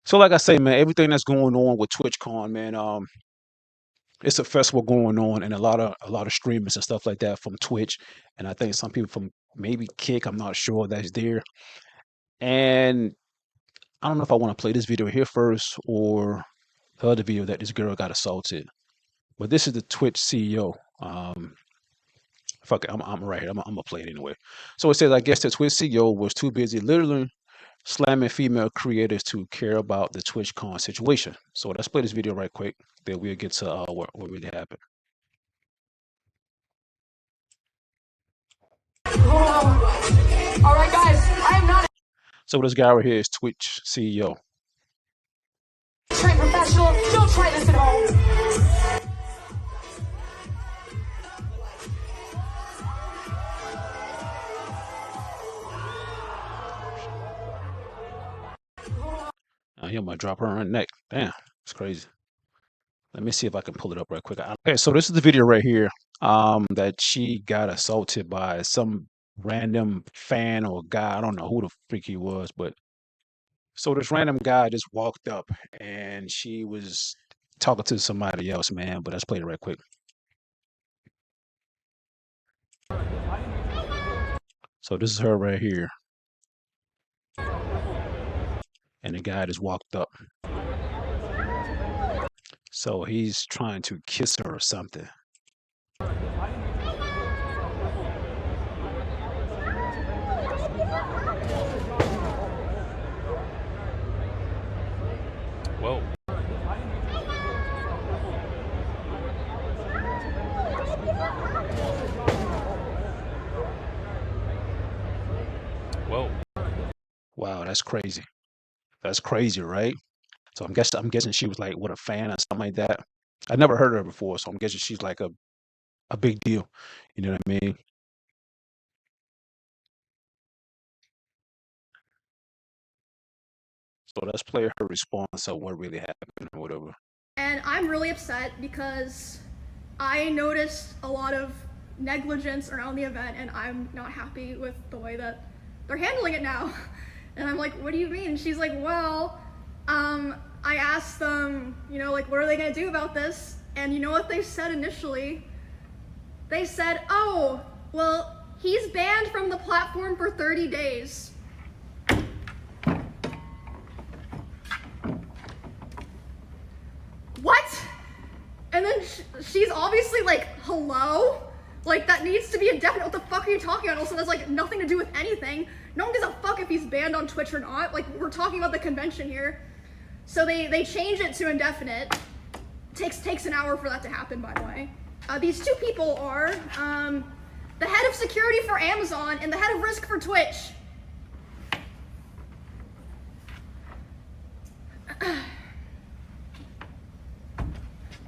So like I say, man, everything that's going on with TwitchCon, man, it's a festival going on, and a lot of streamers and stuff like that from Twitch, and I think some people from maybe Kick, I'm not sure, that's there. And I don't know if I want to play this video here first or the other video that this girl got assaulted. But this is the Twitch CEO. Fuck it, I'm right here. I'm gonna play it anyway. So it says, I guess the Twitch CEO was too busy literally slamming female creators to care about the TwitchCon situation. So let's play this video right quick. Then we'll get to what really happened. All right, guys, I am not So this guy right here is Twitch CEO. a trained professional. Don't try this at home. He might drop her on her neck. Damn, it's crazy. Let me see if I can pull it up right quick. Okay, so this is the video right here. That she got assaulted by some random fan or guy. I don't know who the freak he was, but so this random guy just walked up and she was talking to somebody else, man. But let's play it right quick. So this is her right here. And the guy just walked up. So he's trying to kiss her or something. Whoa. Whoa. Wow, that's crazy. That's crazy, right? So I'm guessing she was like with a fan or something like that. I never heard of her before, so I'm guessing she's like a big deal. You know what I mean? So let's play her response of what really happened or whatever. And I'm really upset because I noticed a lot of negligence around the event and I'm not happy with the way that they're handling it now. And I'm like, what do you mean? She's like, well, I asked them, like, what are they gonna do about this? And you know what they said initially? They said, oh, well, he's banned from the platform for 30 days. What? And then she's obviously like, hello? Like, that needs to be indefinite. What the fuck are you talking about? Also, that's like nothing to do with anything. No one gives a fuck if he's banned on Twitch or not. Like, we're talking about the convention here. So they changed it to indefinite. Takes an hour for that to happen, by the way. These two people are the head of security for Amazon and the head of risk for Twitch.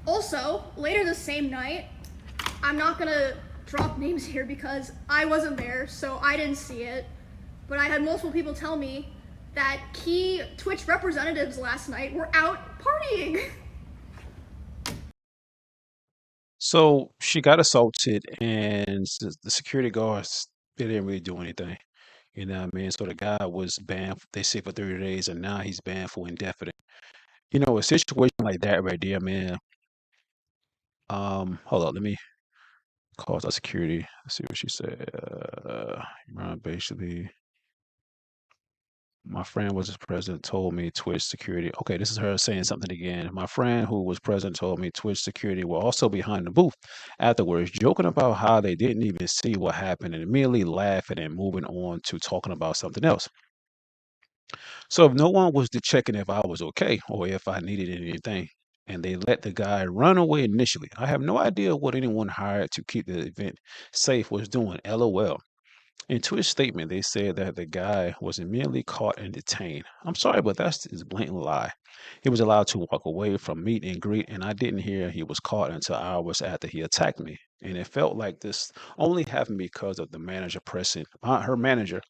Also, later the same night, I'm not gonna drop names here because I wasn't there, so I didn't see it, but I had multiple people tell me that key Twitch representatives last night were out partying. So she got assaulted, and the security guards, they didn't really do anything. You know what I mean? So the guy was banned, they say, for 30 days, and now he's banned for indefinite. A situation like that right there, man. Hold on, let me call that security. Let's see what she said. Basically, my friend was present, told me Twitch security. Okay, this is her saying something again. My friend who was present told me Twitch security were also behind the booth afterwards, joking about how they didn't even see what happened and immediately laughing and moving on to talking about something else. So if no one was checking if I was okay or if I needed anything, and they let the guy run away initially. I have no idea what anyone hired to keep the event safe was doing. LOL. In Twitch statement, they said that the guy was immediately caught and detained. I'm sorry, but that's a blatant lie. He was allowed to walk away from meet and greet, and I didn't hear he was caught until hours after he attacked me. And it felt like this only happened because of the manager pressing, her manager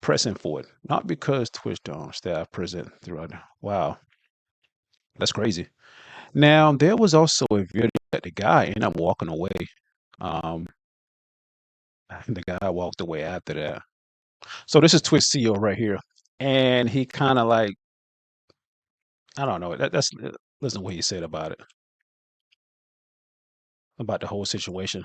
pressing for it, not because Twitch staff present throughout. Wow, that's crazy. Now there was also a video that the guy ended up walking away. Um, the guy walked away after that. So this is Twitch CEO right here, and he kind of like I don't know. That's listen to what he said about the whole situation.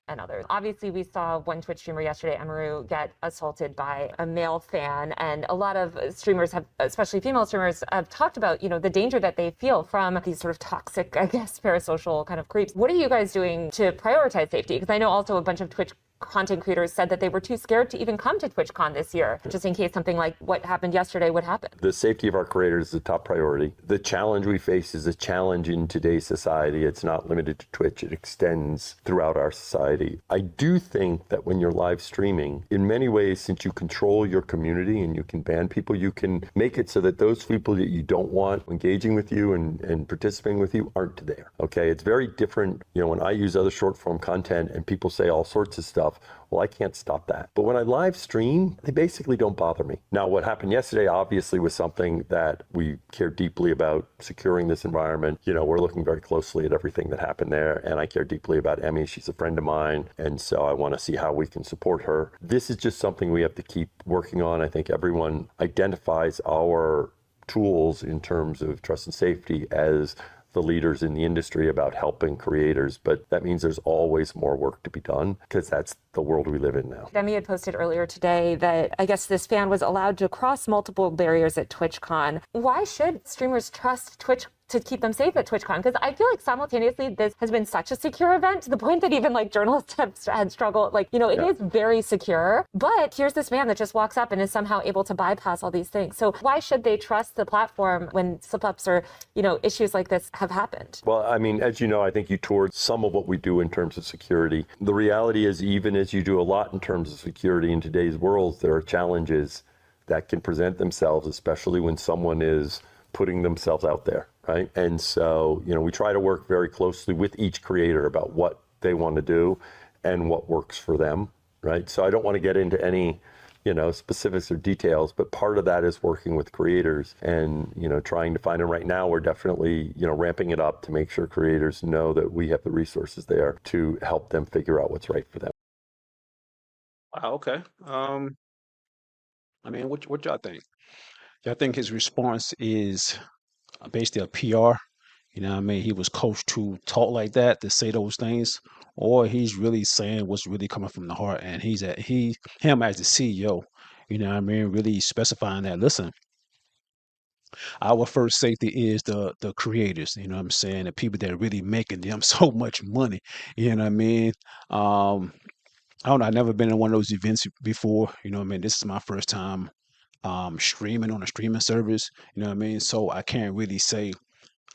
And others. Obviously, we saw one Twitch streamer yesterday, Emiru, get assaulted by a male fan, and a lot of streamers have, especially female streamers, have talked about, the danger that they feel from these sort of toxic, I guess, parasocial kind of creeps. What are you guys doing to prioritize safety? Because I know also a bunch of Twitch content creators said that they were too scared to even come to TwitchCon this year, just in case something like what happened yesterday would happen. The safety of our creators is the top priority. The challenge we face is a challenge in today's society. It's not limited to Twitch. It extends throughout our society. I do think that when you're live streaming, in many ways, since you control your community and you can ban people, you can make it so that those people that you don't want engaging with you and participating with you aren't there. Okay, it's very different. When I use other short form content and people say all sorts of stuff, well, I can't stop that. But when I live stream, they basically don't bother me. Now, what happened yesterday obviously was something that we care deeply about, securing this environment. We're looking very closely at everything that happened there, and I care deeply about Emmy. She's a friend of mine, and so I want to see how we can support her. This is just something we have to keep working on. I think everyone identifies our tools in terms of trust and safety as the leaders in the industry about helping creators, but that means there's always more work to be done because that's the world we live in now. Demi had posted earlier today that I guess this fan was allowed to cross multiple barriers at TwitchCon. Why should streamers trust Twitch to keep them safe at TwitchCon? Because I feel like simultaneously this has been such a secure event to the point that even like journalists have had struggled. It is very secure, but here's this man that just walks up and is somehow able to bypass all these things. So why should they trust the platform when slip-ups or, issues like this have happened? Well, I mean, as you know, I think you toured some of what we do in terms of security. The reality is, even as you do a lot in terms of security in today's world, there are challenges that can present themselves, especially when someone is putting themselves out there. Right. And so, we try to work very closely with each creator about what they want to do and what works for them. Right. So I don't want to get into any, specifics or details, but part of that is working with creators and, trying to find them. Right now, we're definitely, ramping it up to make sure creators know that we have the resources there to help them figure out what's right for them. Wow, okay. I mean, what y'all think? Y'all think his response is basically a PR? He was coached to talk like that, to say those things, or he's really saying what's really coming from the heart, and him as the CEO, really specifying that, listen, our first safety is the creators, the people that are really making them so much money, you know what I mean? I don't know, I've never been in one of those events before, this is my first time streaming on a streaming service, so I can't really say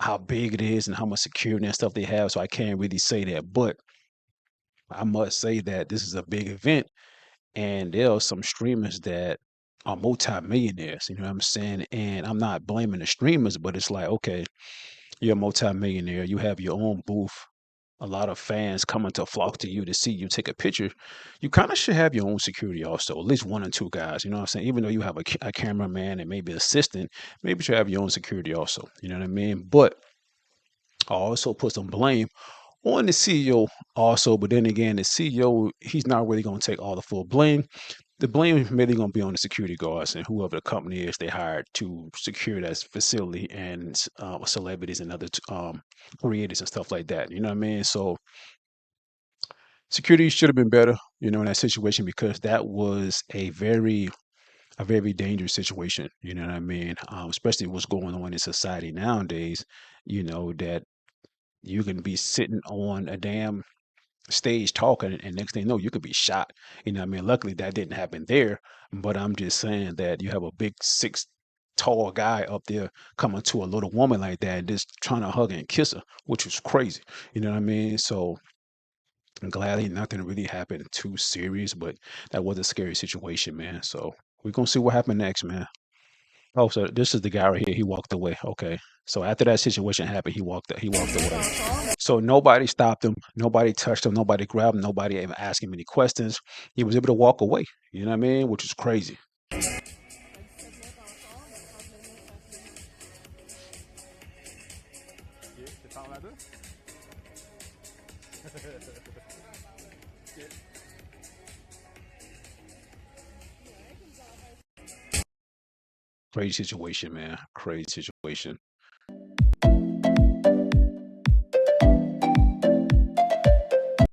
how big it is and how much security and stuff they have, so I can't really say that, but I must say that this is a big event, and there are some streamers that are multimillionaires, and I'm not blaming the streamers, but it's like, okay, you're a multimillionaire, you have your own booth, a lot of fans coming to flock to you to see you take a picture. You kind of should have your own security also, at least one or two guys, even though you have a cameraman and maybe assistant, maybe you should have your own security also, but I also put some blame on the CEO also, but then again, the CEO, he's not really going to take all the full blame. The blame is really going to be on the security guards and whoever the company is they hired to secure that facility, and celebrities and other creators and stuff like that. You know what I mean? So security should have been better, in that situation, because that was a very dangerous situation. You know what I mean? Especially what's going on in society nowadays. That you can be sitting on a damn stage talking, and next thing you know, you could be shot. Luckily that didn't happen there, but I'm just saying that you have a big 6 tall guy up there coming to a little woman like that and just trying to hug and kiss her, which was crazy. You know what I mean? So I'm glad nothing really happened too serious, but that was a scary situation, man. So we're gonna see what happened next, man. Oh, so this is the guy right here. He walked away. Okay. So after that situation happened, he walked away. So nobody stopped him, nobody touched him, nobody grabbed him, nobody even asked him any questions. He was able to walk away. You know what I mean? Which is crazy. Crazy situation, man. crazy situation.